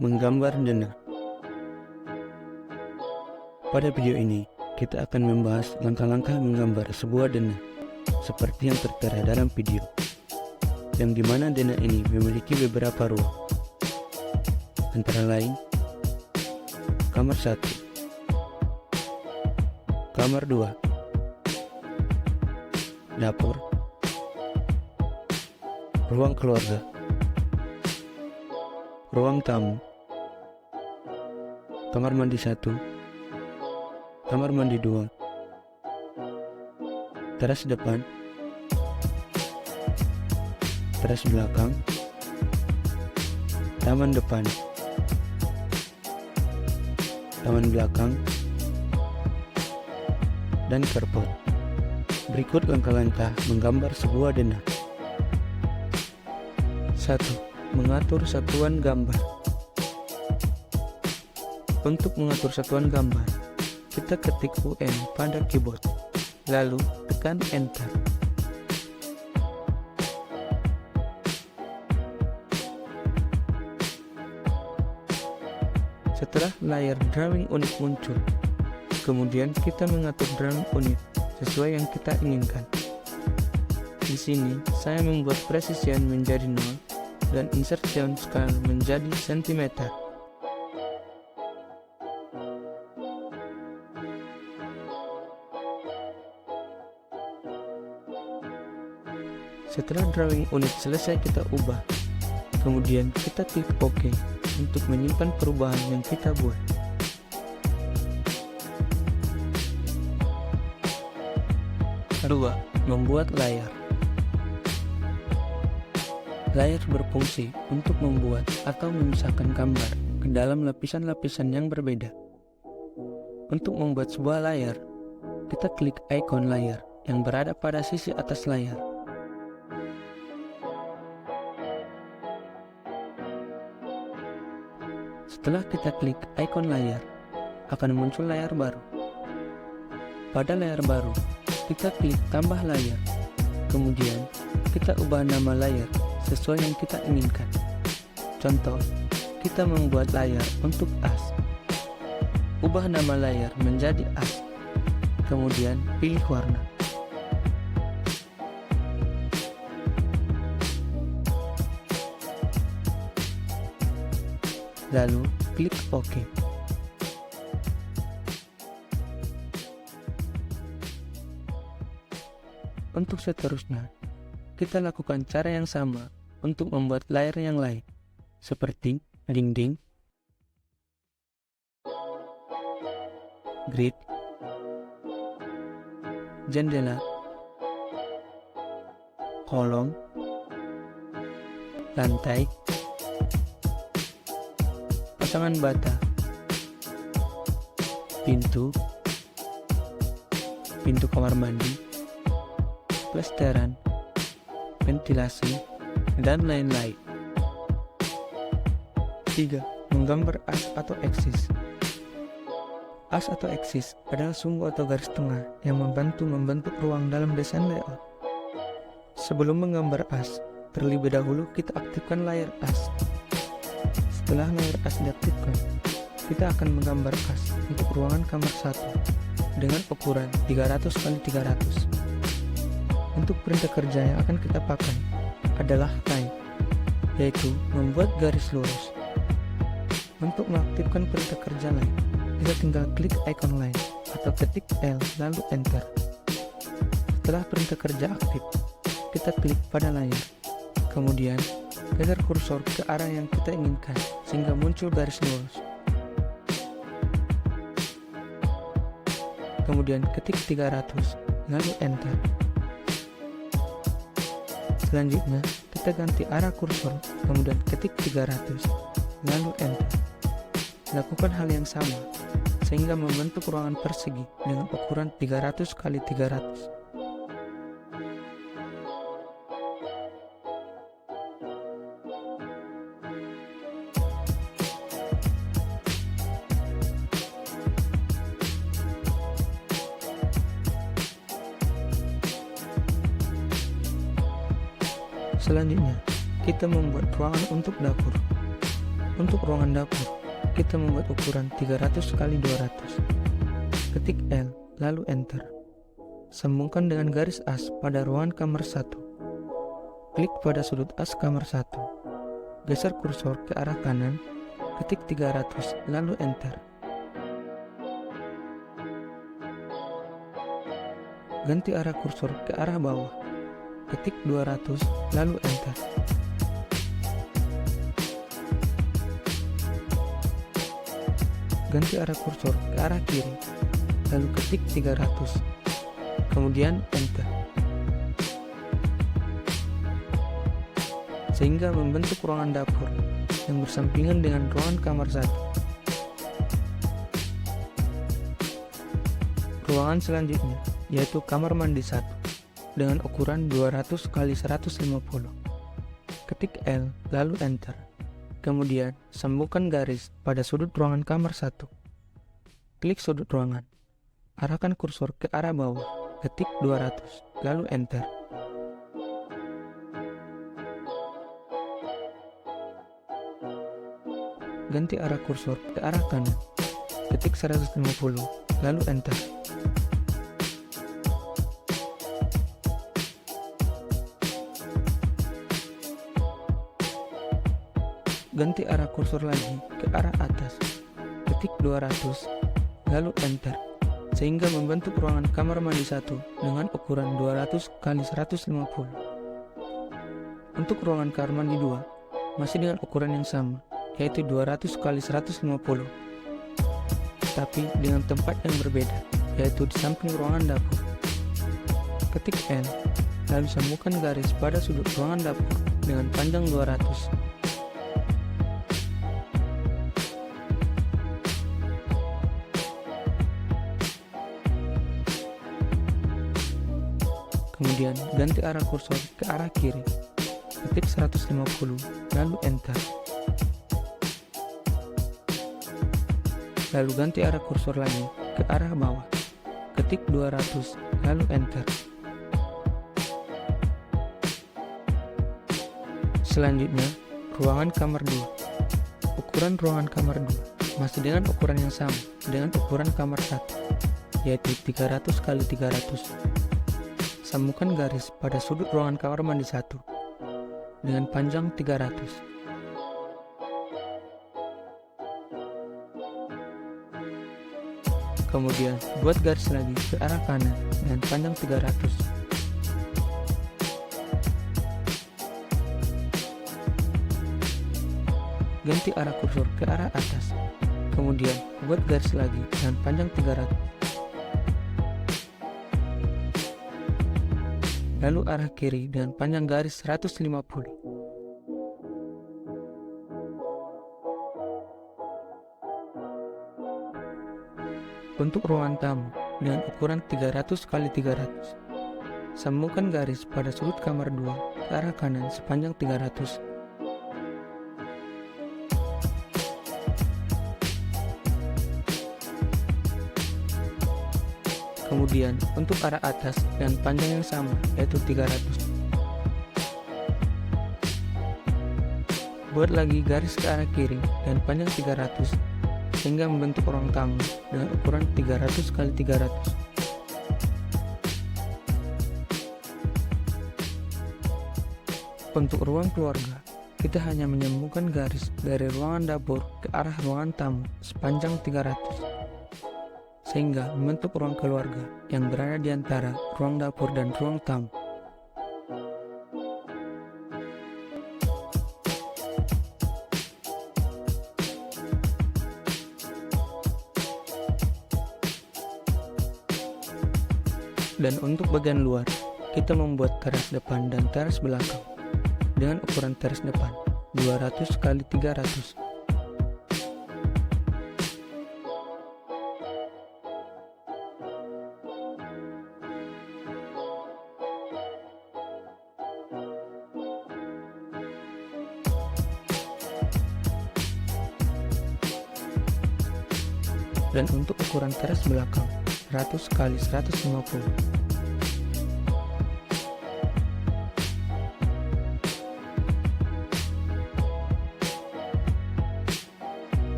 Menggambar denah. Pada video ini, kita akan membahas langkah-langkah menggambar sebuah denah seperti yang tertera dalam video, yang dimana denah ini memiliki beberapa ruang, antara lain kamar 1, kamar 2, dapur, ruang keluarga, ruang tamu, kamar mandi 1, kamar mandi 2, teras depan, teras belakang, taman depan, taman belakang, dan carport. Berikut langkah-langkah menggambar sebuah denah. 1. Mengatur satuan gambar. Untuk mengatur satuan gambar, kita ketik UN pada keyboard, lalu tekan Enter. Setelah layar drawing unit muncul, kemudian kita mengatur drawing unit sesuai yang kita inginkan. Di sini, saya membuat precision menjadi 0 dan insertion scale menjadi cm. Setelah drawing unit selesai kita ubah, kemudian kita klik OK untuk menyimpan perubahan yang kita buat. Kedua, membuat layar. Layar berfungsi untuk membuat atau memisahkan gambar ke dalam lapisan-lapisan yang berbeda. Untuk membuat sebuah layar, kita klik ikon layar yang berada pada sisi atas layar. Setelah kita klik ikon layar, akan muncul layar baru. Pada layar baru, kita klik tambah layar. Kemudian, kita ubah nama layar sesuai yang kita inginkan. Contoh, kita membuat layar untuk as. Ubah nama layar menjadi as. Kemudian, pilih warna. Lalu, klik OK. Untuk seterusnya, kita lakukan cara yang sama untuk membuat layar yang lain, seperti dinding, grid, jendela, kolom, lantai, pasangan bata, pintu kamar mandi, plesteran, ventilasi, dan lain-lain. 3. Menggambar as atau eksis. As atau eksis adalah sumbu atau garis tengah yang membantu membentuk ruang dalam desain layout. Sebelum menggambar as, terlebih dahulu kita aktifkan layar as. Setelah layar as diaktifkan, kita akan menggambar as untuk ruangan kamar 1 dengan ukuran 300x300. Untuk perintah kerja yang akan kita pakai adalah line, yaitu membuat garis lurus. Untuk mengaktifkan perintah kerja line, kita tinggal klik icon line atau ketik L lalu enter. Setelah perintah kerja aktif, kita klik pada layar. Kemudian, geser kursor ke arah yang kita inginkan sehingga muncul garis lurus. Kemudian ketik 300 lalu enter. Selanjutnya, kita ganti arah kursor, kemudian ketik 300, lalu enter. Lakukan hal yang sama, sehingga membentuk ruangan persegi dengan ukuran 300x300. Selanjutnya, kita membuat ruangan untuk dapur. Untuk ruangan dapur, kita membuat ukuran 300 kali 200. Ketik L, lalu Enter. Sambungkan dengan garis as pada ruangan kamar 1. Klik pada sudut as kamar 1. Geser kursor ke arah kanan, ketik 300, lalu Enter. Ganti arah kursor ke arah bawah, ketik 200, lalu Enter. Ganti arah kursor ke arah kiri, lalu ketik 300, kemudian Enter. Sehingga membentuk ruangan dapur yang bersampingan dengan ruangan kamar 1. Ruangan selanjutnya yaitu kamar mandi 1 dengan ukuran 200 kali 150. Ketik L, lalu Enter. Kemudian sambungkan garis pada sudut ruangan kamar 1. Klik sudut ruangan. Arahkan kursor ke arah bawah, ketik 200, lalu Enter. Ganti arah kursor ke arah kanan, ketik 150, lalu Enter. Ganti arah kursor lagi ke arah atas, ketik 200, lalu Enter. Sehingga membentuk ruangan kamar mandi 1 dengan ukuran 200 kali 150. Untuk ruangan kamar mandi 2, masih dengan ukuran yang sama, yaitu 200 kali 150, tapi dengan tempat yang berbeda, yaitu di samping ruangan dapur. Ketik N, lalu sambungkan garis pada sudut ruangan dapur dengan panjang 200. Kemudian ganti arah kursor ke arah kiri, ketik 150, lalu Enter. Lalu ganti arah kursor lagi ke arah bawah, ketik 200, lalu Enter. Selanjutnya, ruangan kamar 2. Ukuran ruangan kamar 2 masih dengan ukuran yang sama dengan ukuran kamar 1, yaitu 300 kali 300. Sambungkan garis pada sudut ruangan kamar mandi 1 dengan panjang 300. Kemudian buat garis lagi ke arah kanan dengan panjang 300. Ganti arah kursor ke arah atas. Kemudian buat garis lagi dengan panjang 300. Lalu arah kiri dengan panjang garis 150. Untuk ruangan tamu dengan ukuran 300 kali 300. Sambungkan garis pada sudut kamar 2 ke arah kanan sepanjang 300. Kemudian untuk arah atas dengan panjang yang sama, yaitu 300. Buat lagi garis ke arah kiri dan panjang 300 sehingga membentuk ruang tamu dengan ukuran 300 kali 300. Untuk ruang keluarga, kita hanya menyambungkan garis dari ruangan dapur ke arah ruangan tamu sepanjang 300 sehingga membentuk ruang keluarga yang berada di antara ruang dapur dan ruang tamu. Dan untuk bagian luar, kita membuat teras depan dan teras belakang dengan ukuran teras depan 200 kali 300. Dan untuk ukuran teras belakang 100 kali 150.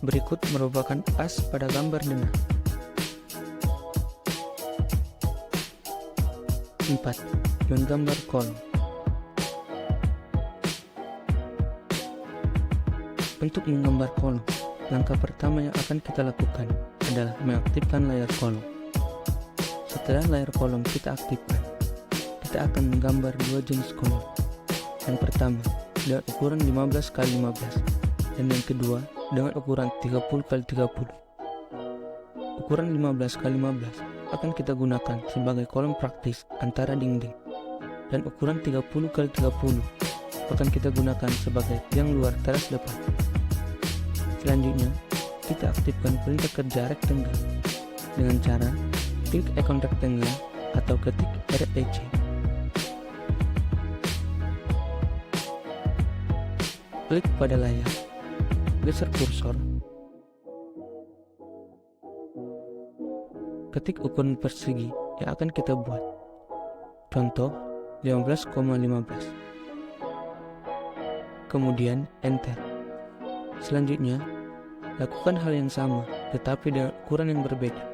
Berikut merupakan as pada gambar denah. 4. Menggambar kolom. Untuk menggambar kolom, langkah pertama yang akan kita lakukan adalah mengaktifkan layar kolom. Setelah layar kolom kita aktifkan, kita akan menggambar dua jenis kolom. Yang pertama dengan ukuran 15x15 dan yang kedua dengan ukuran 30x30. Ukuran 15x15 akan kita gunakan sebagai kolom praktis antara dinding, dan ukuran 30x30 akan kita gunakan sebagai tiang luar teras depan. Selanjutnya, kita aktifkan perintah kerja rectangle dengan cara klik ikon rectangle atau ketik REC. Klik pada layar, geser kursor, ketik ukuran persegi yang akan kita buat, contoh 15,15, kemudian enter. Selanjutnya, lakukan hal yang sama tetapi dengan ukuran yang berbeda,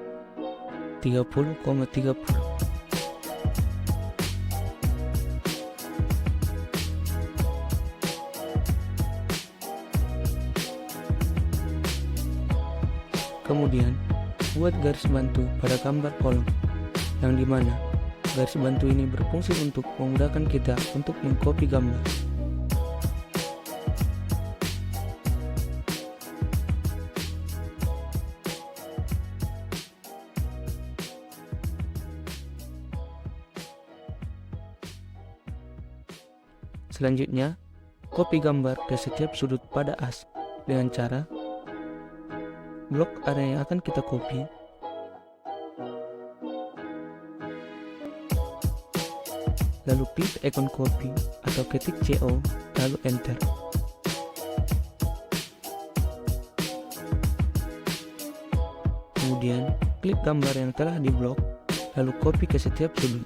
30,30. Kemudian, buat garis bantu pada gambar kolom, yang dimana garis bantu ini berfungsi untuk memudahkan kita untuk mengcopy gambar. Selanjutnya, copy gambar ke setiap sudut pada as dengan cara blok area yang akan kita copy, lalu klik ikon copy atau ketik CO, lalu enter. Kemudian klik gambar yang telah diblok, lalu copy ke setiap sudut.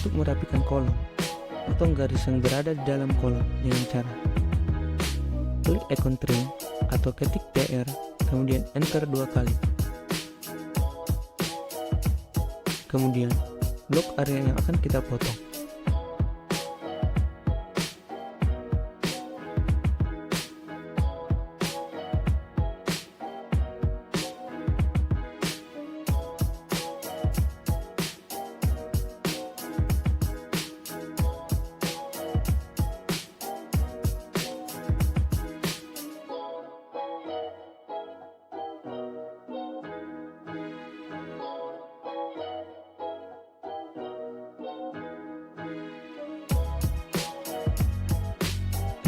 Untuk merapikan kolom, potong garis yang berada di dalam kolom dengan cara klik ikon trim atau ketik TR, kemudian enter 2 kali. Kemudian blok area yang akan kita potong.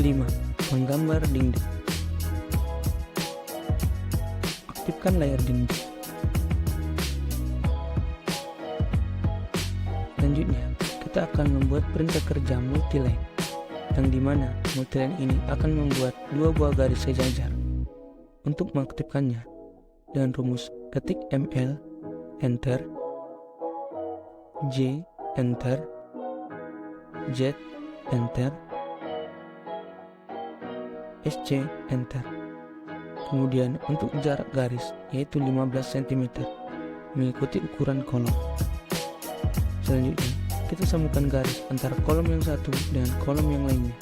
Kelima, menggambar dinding. Aktifkan layar dinding. Selanjutnya, kita akan membuat perintah kerja multiline, yang dimana multiline ini akan membuat dua buah garis sejajar. Untuk mengaktifkannya, dengan rumus ketik ML, enter, J, enter, Z, enter, SC, enter. Kemudian untuk jarak garis yaitu 15 cm mengikuti ukuran kolom. Selanjutnya kita sambungkan garis antara kolom yang satu dengan kolom yang lainnya.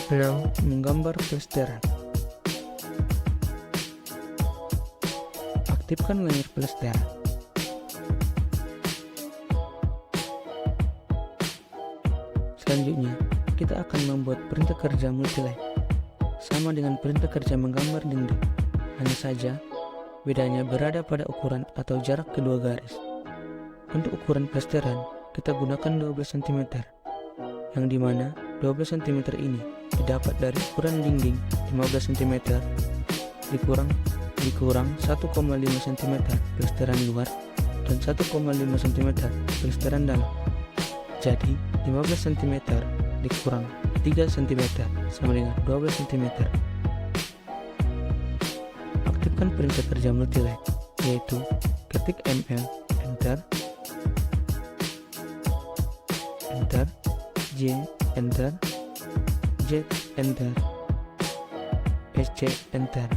Lalu menggambar plesteran. Aktifkan layar plesteran. Selanjutnya, kita akan membuat perintah kerja multiline. Sama dengan perintah kerja menggambar dinding. Hanya saja, bedanya berada pada ukuran atau jarak kedua garis. Untuk ukuran plesteran, kita gunakan 12 cm, yang dimana 12 cm ini didapat dari ukuran dinding 15 cm dikurang 1,5 cm plesteran luar dan 1,5 cm plesteran dalam. Jadi 15 cm dikurang 3 cm sama dengan 12 cm. Aktifkan perintah kerja multiline, yaitu ketik ml, enter, enter, j, enter, z, enter, sc, enter,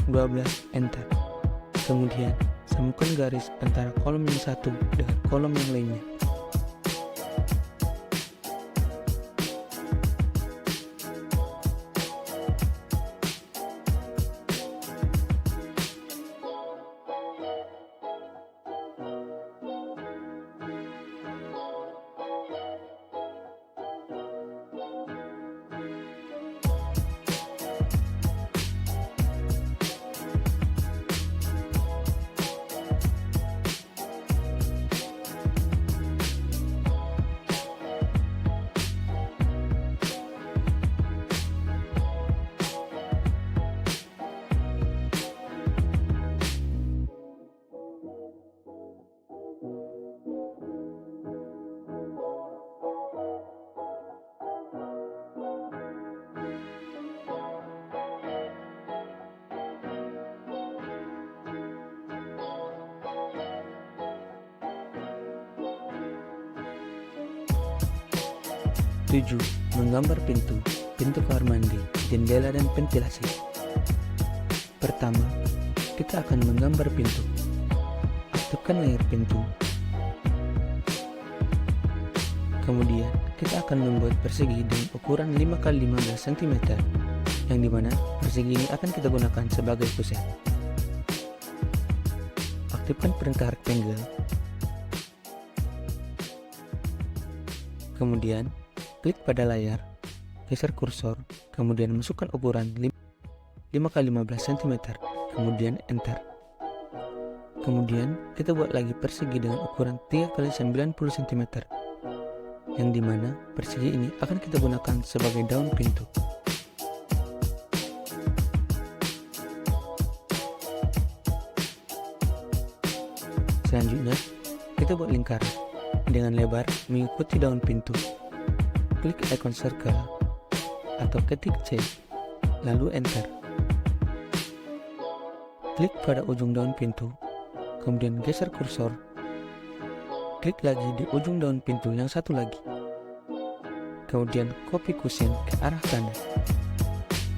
12, enter. Kemudian samakan garis antara kolom yang satu dengan kolom yang lainnya. Tujuh, menggambar pintu kamar mandi, jendela dan ventilasi. Pertama, kita akan menggambar pintu. Aktifkan layar pintu. Kemudian, kita akan membuat persegi dengan ukuran 5x15 cm, yang dimana persegi ini akan kita gunakan sebagai pusat. Aktifkan perintah rectangle. Kemudian, klik pada layar, geser kursor, kemudian masukkan ukuran 5x15 cm, kemudian enter. Kemudian kita buat lagi persegi dengan ukuran 3x90 cm, yang dimana persegi ini akan kita gunakan sebagai daun pintu. Selanjutnya, kita buat lingkaran dengan lebar mengikuti daun pintu. Klik icon circle atau ketik C, lalu enter. Klik pada ujung daun pintu, kemudian geser kursor. Klik lagi di ujung daun pintu yang satu lagi. Kemudian copy kusen ke arah kanan,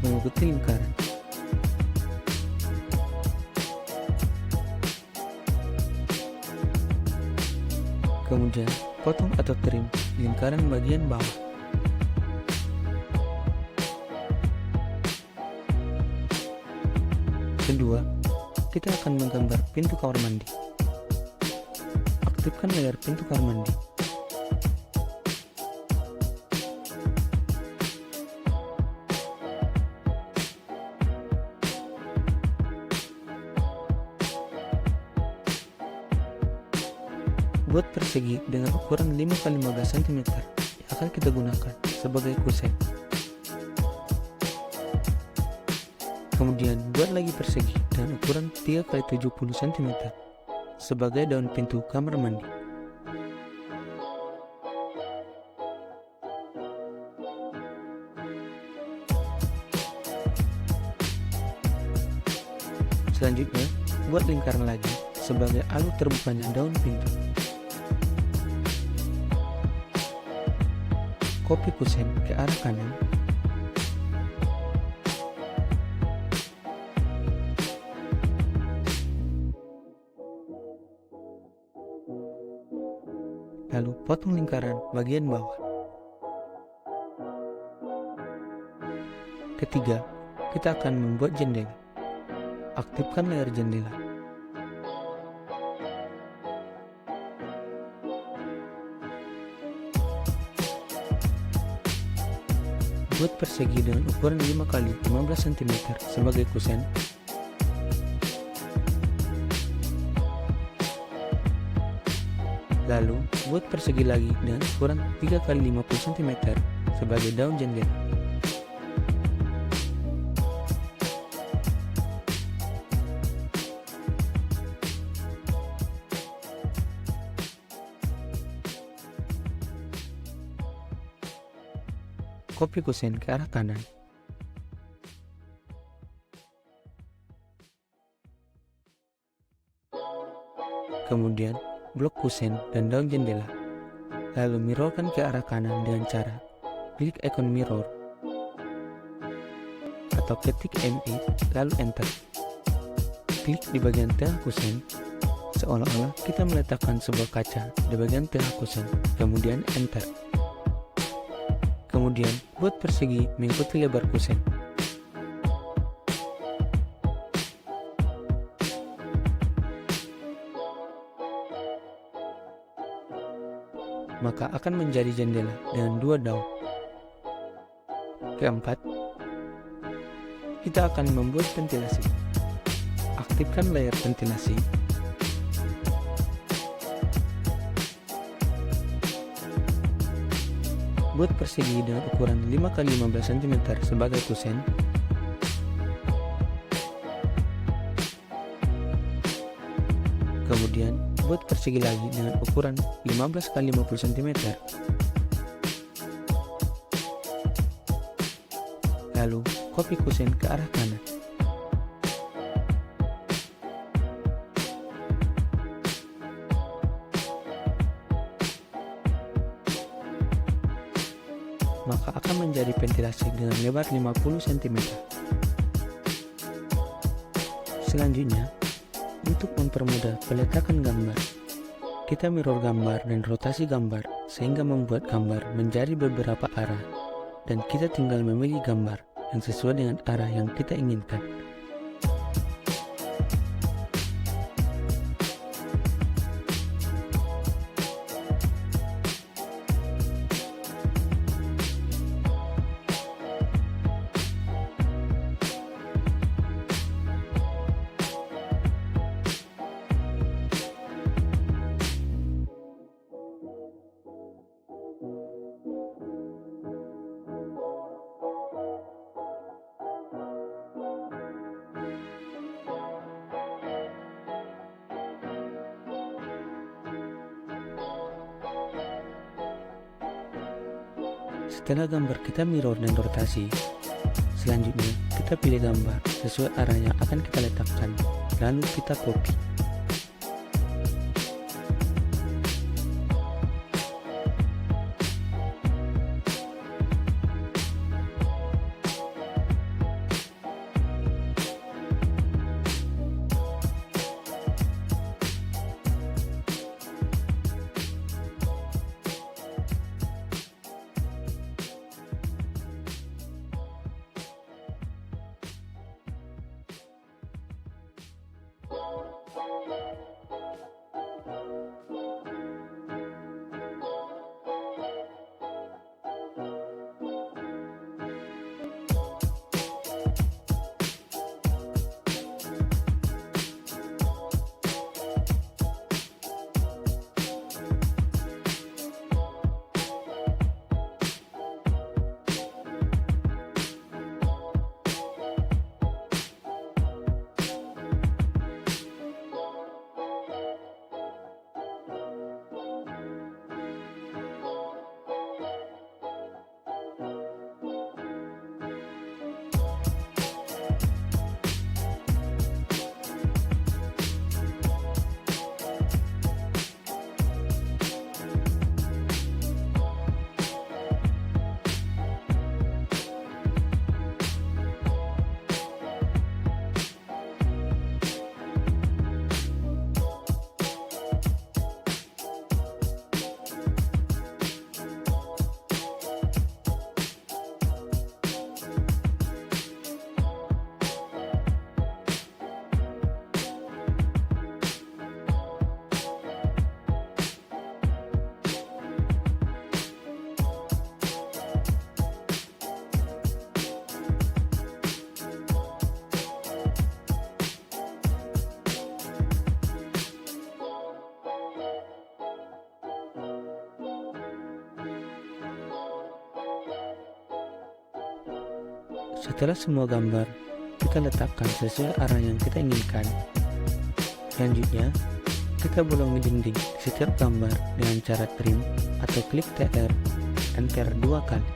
mengikuti lingkaran. Kemudian potong atau trim lingkaran bagian bawah. Kedua, kita akan menggambar pintu kamar mandi. Aktifkan layar pintu kamar mandi. Buat persegi dengan ukuran 5x15 cm yang akan kita gunakan sebagai kusen. Kemudian buat lagi persegi dengan ukuran 3x70 cm sebagai daun pintu kamar mandi. Selanjutnya, buat lingkaran lagi sebagai alur terbukanya daun pintu. Copy kusen ke arah kanan. Lalu potong lingkaran bagian bawah. Ketiga, kita akan membuat jendela. Aktifkan layar jendela. Buat persegi dengan ukuran 5 x 15 cm sebagai kusen. Lalu, buat persegi lagi dengan ukuran 3 x 50 cm sebagai daun jendela. Copy kusen ke arah kanan. Kemudian, blok kusen dan daun jendela. Lalu mirrorkan ke arah kanan dengan cara klik ikon mirror atau ketik ME lalu enter. Klik di bagian tengah kusen, seolah-olah kita meletakkan sebuah kaca di bagian tengah kusen, kemudian enter. Kemudian, buat persegi mengikuti lebar kusen. Maka akan menjadi jendela dengan 2 daun. Keempat, kita akan membuat ventilasi. Aktifkan layar ventilasi. Buat persegi dengan ukuran 5 x 15 cm sebagai kusen. Kemudian, buat persegi lagi dengan ukuran 15 x 50 cm. Lalu, copy kusen ke arah kanan. Maka akan menjadi ventilasi dengan lebar 50 cm. Selanjutnya, untuk mempermudah peletakan gambar, kita mirror gambar dan rotasi gambar sehingga membuat gambar menjadi beberapa arah, dan kita tinggal memilih gambar yang sesuai dengan arah yang kita inginkan. Setelah gambar kita mirror dan rotasi, selanjutnya kita pilih gambar sesuai arah yang akan kita letakkan, lalu kita copy. Setelah semua gambar kita letakkan sesuai arah yang kita inginkan, selanjutnya kita bolongi dinding di setiap gambar dengan cara trim atau klik TR Enter 2 kali.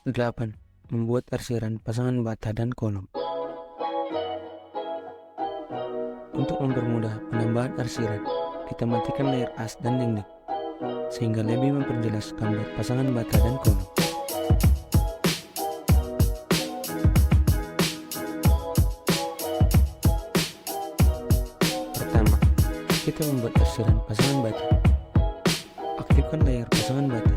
Delapan, membuat arsiran pasangan bata dan kolom. Untuk mempermudah penambahan arsiran, kita matikan layar as dan dinding, sehingga lebih memperjelas gambar pasangan bata dan kolom. Pertama, kita membuat arsiran pasangan bata. Aktifkan layar pasangan bata.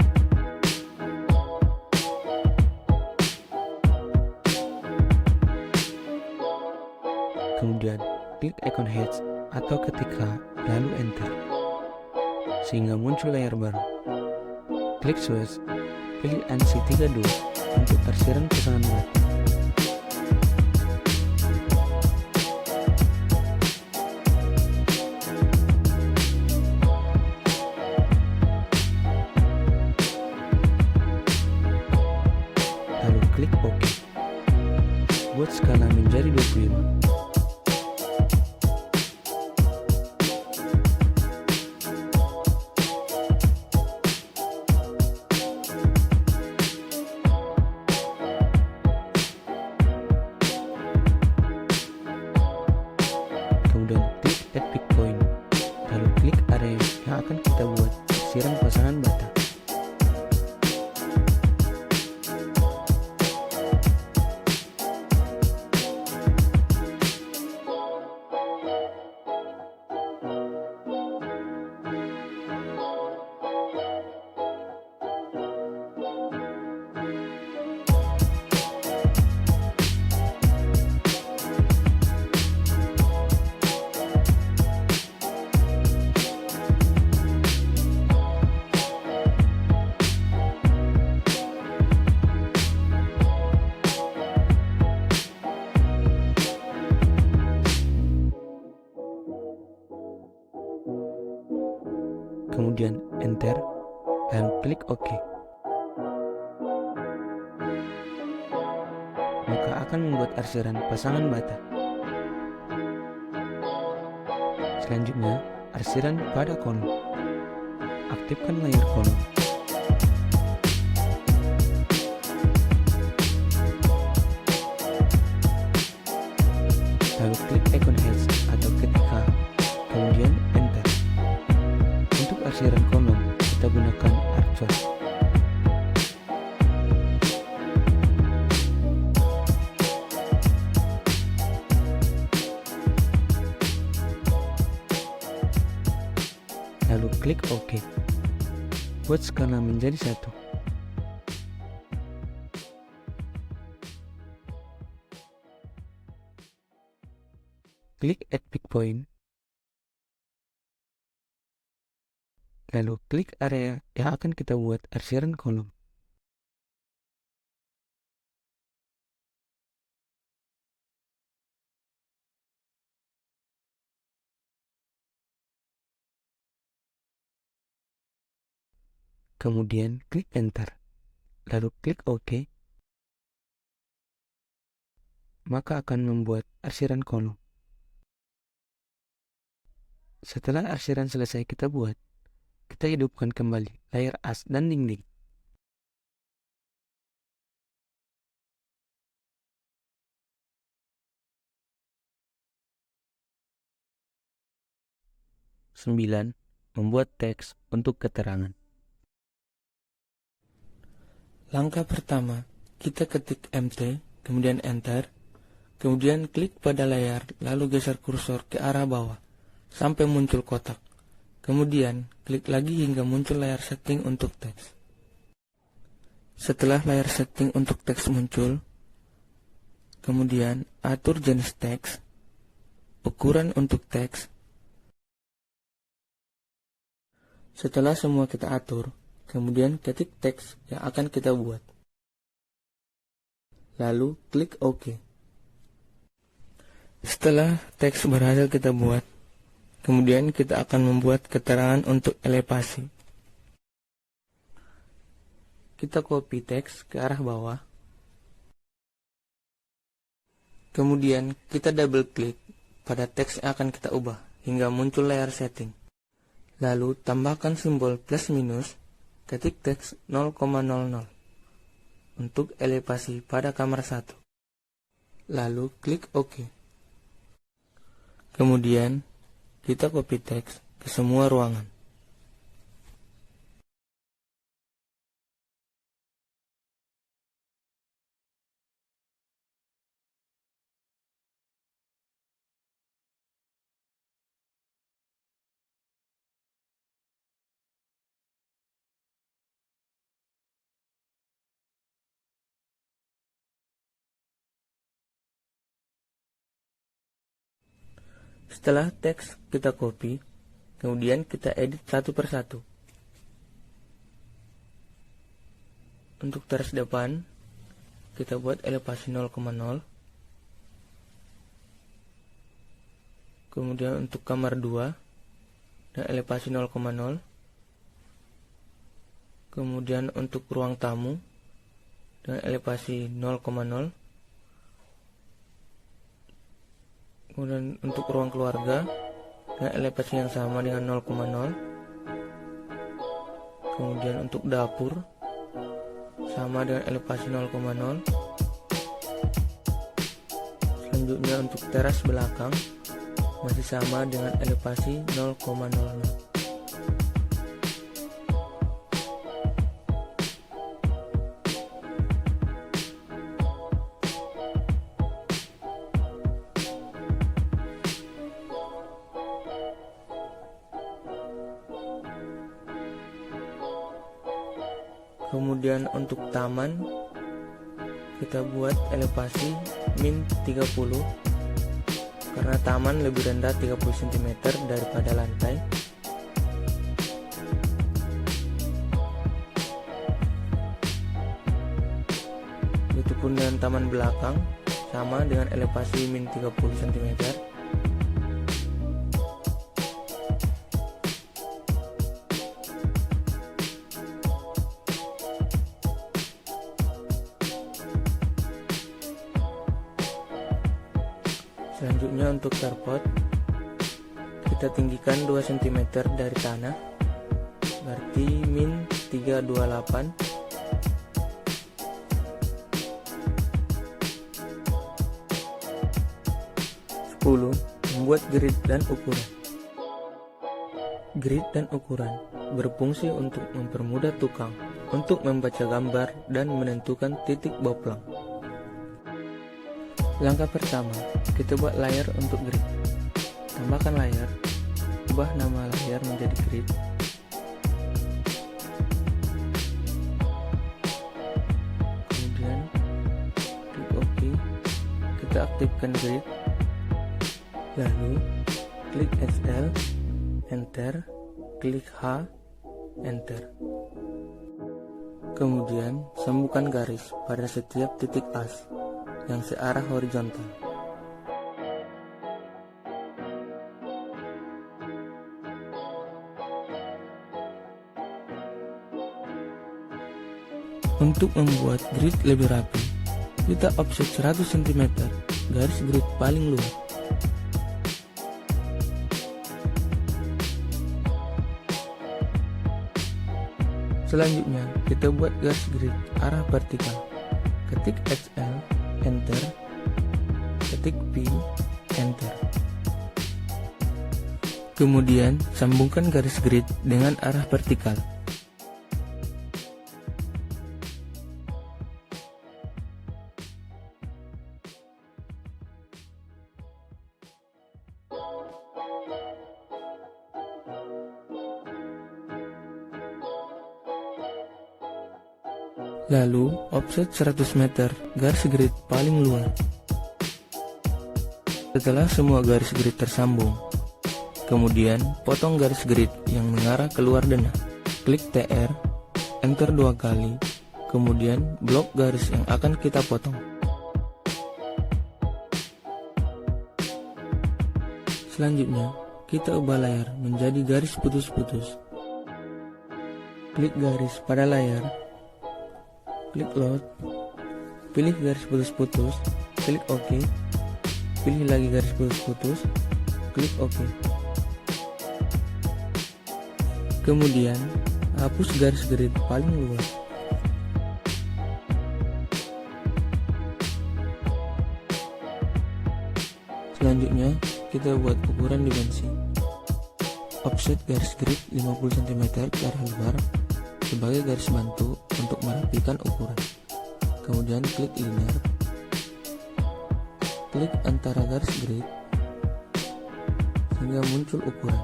Kemudian klik ikon Heads atau ketika lalu Enter, sehingga muncul layar baru. Klik Switch, pilih NC32 untuk arsiran pasangan bata. Lalu klik OK. Buat skala menjadi 25. Kemudian klik Add Pick Point, lalu klik area yang akan kita buat arsiran pasangan bata. Kemudian Enter, lalu klik OK. Maka akan membuat arsiran pasangan bata. Selanjutnya, arsiran pada kolom. Aktifkan layar kolom. Lalu klik ikon Heads atau ketika, kemudian Enter. Untuk arsiran kolom, kita gunakan Archos. Lalu klik OK. Buat skala menjadi 1. Klik Add Pick Point, lalu klik area yang akan kita buat arsiran kolom. Kemudian klik Enter, lalu klik OK. Maka akan membuat arsiran kolom. Setelah arsiran selesai kita buat, kita hidupkan kembali layar as dan dinding. Sembilan, membuat teks untuk keterangan. Langkah pertama, kita ketik MT, kemudian Enter, kemudian klik pada layar, lalu geser kursor ke arah bawah, sampai muncul kotak. Kemudian, klik lagi hingga muncul layar setting untuk teks. Setelah layar setting untuk teks muncul, kemudian atur jenis teks, ukuran untuk teks. Setelah semua kita atur, kemudian ketik teks yang akan kita buat. Lalu klik OK. Setelah teks berhasil kita buat, kemudian kita akan membuat keterangan untuk elevasi. Kita copy teks ke arah bawah. Kemudian kita double klik pada teks yang akan kita ubah hingga muncul layar setting. Lalu tambahkan simbol plus minus, ketik teks 0,00 untuk elevasi pada kamar 1. Lalu klik OK. Kemudian kita copy teks ke semua ruangan. Setelah teks kita copy, kemudian kita edit satu persatu. Untuk teras depan, kita buat elevasi 0,0. Kemudian untuk kamar 2, dan elevasi 0,0. Kemudian untuk ruang tamu, dan elevasi 0,0. Kemudian untuk ruang keluarga, dengan elevasi yang sama dengan 0,0. Kemudian untuk dapur, sama dengan elevasi 0,0. Selanjutnya untuk teras belakang, masih sama dengan elevasi 0,00. Kemudian untuk taman, kita buat elevasi min 30, karena taman lebih rendah 30 cm daripada lantai. Begitupun dengan taman belakang, sama dengan elevasi min 30 cm. Selanjutnya untuk carport, kita tinggikan 2 cm dari tanah, berarti min 328. Membuat grid dan ukuran. Grid dan ukuran berfungsi untuk mempermudah tukang untuk membaca gambar dan menentukan titik boplang. Langkah pertama, kita buat layar untuk grid. Tambahkan layar, ubah nama layar menjadi grid. Kemudian klik OK. Kita aktifkan grid. Lalu klik SL, Enter, klik H, Enter. Kemudian sambungkan garis pada setiap titik as yang searah horizontal. Untuk membuat grid lebih rapi, kita offset 100 cm garis grid paling luar. Selanjutnya, kita buat garis grid arah vertikal. Ketik XL, enter. Ketik P, enter. Kemudian, sambungkan garis grid dengan arah vertikal. Lalu, offset 100 meter garis grid paling luar. Setelah semua garis grid tersambung, kemudian potong garis grid yang mengarah keluar denah. Klik TR, enter 2 kali, kemudian blok garis yang akan kita potong. Selanjutnya, kita ubah layar menjadi garis putus-putus. Klik garis pada layar, klik load, pilih garis putus-putus, klik OK, pilih lagi garis putus-putus, klik OK. Kemudian, hapus garis grid paling luar. Selanjutnya, kita buat ukuran dimensi. Offset garis grid 50 cm ke arah luar sebagai garis bantu untuk merapikan ukuran. Kemudian klik linear, klik antara garis grid sehingga muncul ukuran.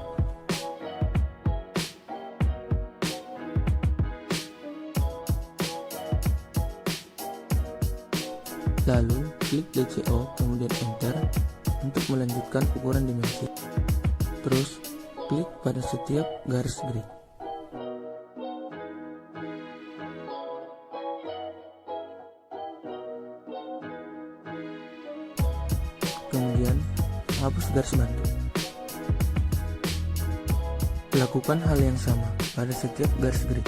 Lalu klik DCO, kemudian enter untuk melanjutkan ukuran dimensi. Terus klik pada setiap garis grid. Kemudian hapus garis bantu. Lakukan hal yang sama pada setiap garis grid.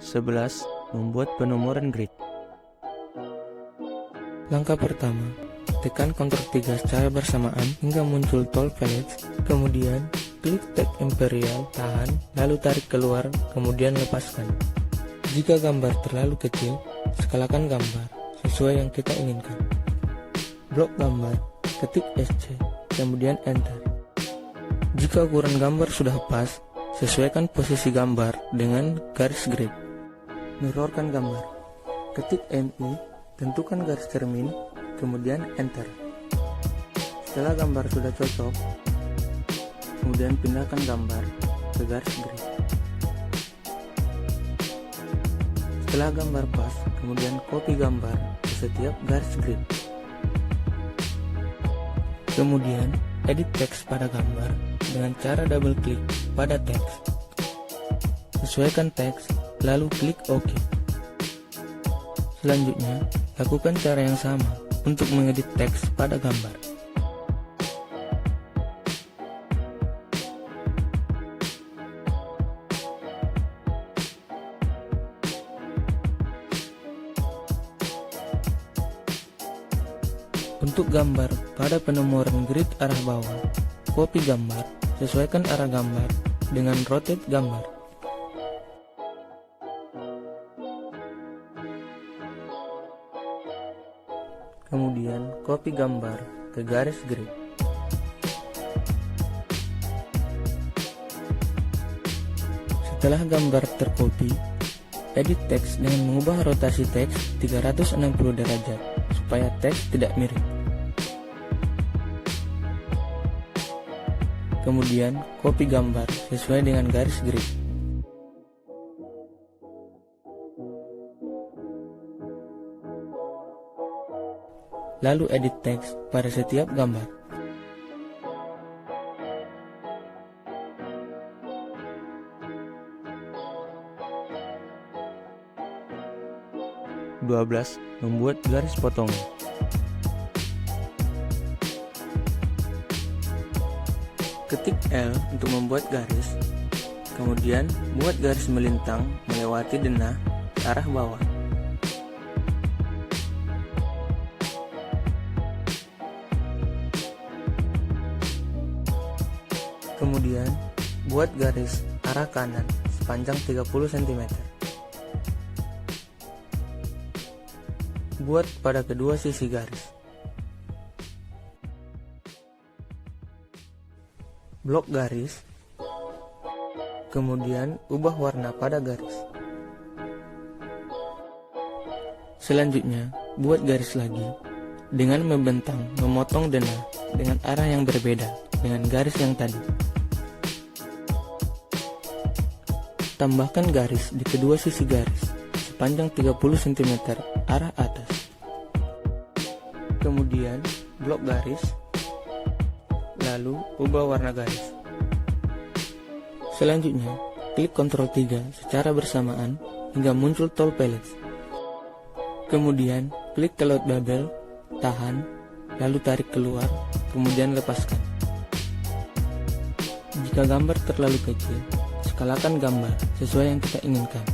Sebelas, membuat penomoran grid. Langkah pertama, tekan Ctrl 3 secara bersamaan hingga muncul tool palettes, kemudian klik tag imperial, tahan, lalu tarik keluar, kemudian lepaskan. Jika gambar terlalu kecil, skalakan gambar sesuai yang kita inginkan. Blok gambar, ketik SC, kemudian enter. Jika ukuran gambar sudah pas, sesuaikan posisi gambar dengan garis grid. Mirrorkan gambar, ketik MI, tentukan garis cermin, kemudian enter. Setelah gambar sudah cocok, kemudian pindahkan gambar ke garis grid. Setelah gambar pas, kemudian copy gambar ke setiap garis grid. Kemudian edit teks pada gambar dengan cara double klik pada teks. Sesuaikan teks, lalu klik OK. Selanjutnya, lakukan cara yang sama untuk mengedit teks pada gambar. Untuk gambar pada penomoran grid arah bawah, copy gambar, sesuaikan arah gambar dengan rotate gambar. Kemudian copy gambar ke garis grid. Setelah gambar tercopy, edit teks dengan mengubah rotasi teks 360 derajat supaya teks tidak mirip. Kemudian copy gambar sesuai dengan garis grid. Lalu edit teks pada setiap gambar. Membuat garis potongan. Ketik L untuk membuat garis, kemudian buat garis melintang melewati denah ke arah bawah. Kemudian buat garis arah kanan sepanjang 30 cm. Buat pada kedua sisi garis. Blok garis. Kemudian ubah warna pada garis. Selanjutnya, buat garis lagi dengan membentang memotong denah dengan arah yang berbeda dengan garis yang tadi. Tambahkan garis di kedua sisi garis sepanjang 30 cm arah atas. Kemudian blok garis, lalu ubah warna garis. Selanjutnya, klik Ctrl 3 secara bersamaan hingga muncul tool palette. Kemudian klik ke load bubble, tahan, lalu tarik keluar, kemudian lepaskan. Jika gambar terlalu kecil, skalakan gambar sesuai yang kita inginkan.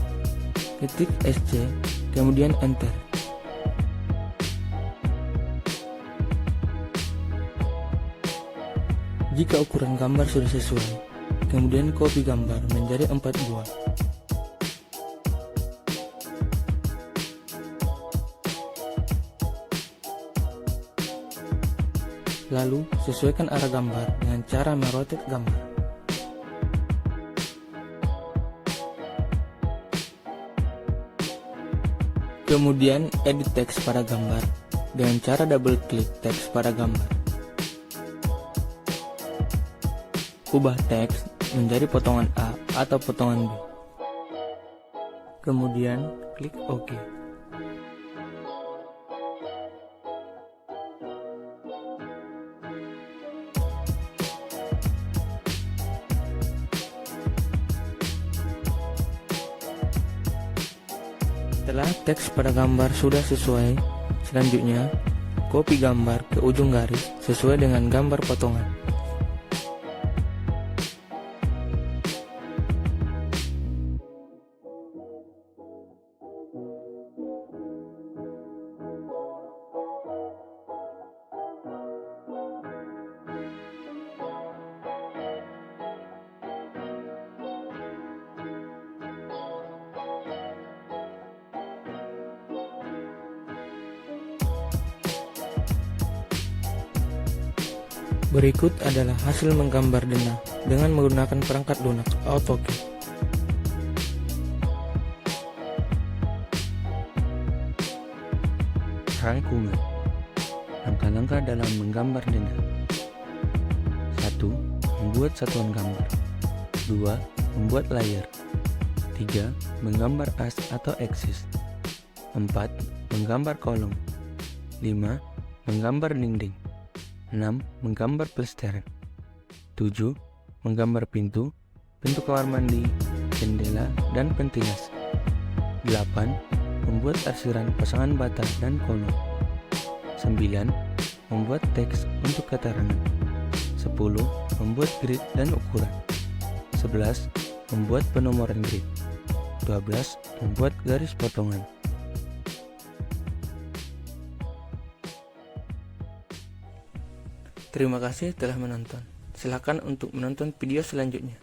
Ketik SC, kemudian Enter. Jika ukuran gambar sudah sesuai, kemudian copy gambar menjadi 4 buah. Lalu, sesuaikan arah gambar dengan cara merotate gambar. Kemudian, edit teks pada gambar dengan cara double klik teks pada gambar. Ubah teks menjadi potongan A atau potongan B. Kemudian, klik OK. Setelah teks pada gambar sudah sesuai, selanjutnya copy gambar ke ujung garis sesuai dengan gambar potongan. Berikut adalah hasil menggambar denah dengan menggunakan perangkat lunak AutoCAD. Rangkuman. Langkah-langkah dalam menggambar denah. 1. Membuat satuan gambar. 2. Membuat layer. 3. Menggambar as atau aksis. 4. Menggambar kolom. 5. Menggambar dinding. 6. Menggambar plesteran. 7. Menggambar pintu kamar mandi, jendela, dan ventilas. 8. Membuat arsiran pasangan bata dan kolom. 9. Membuat teks untuk keterangan. 10. Membuat grid dan ukuran. 11. Membuat penomoran grid. 12. Membuat garis potongan. Terima kasih telah menonton. Silakan untuk menonton video selanjutnya.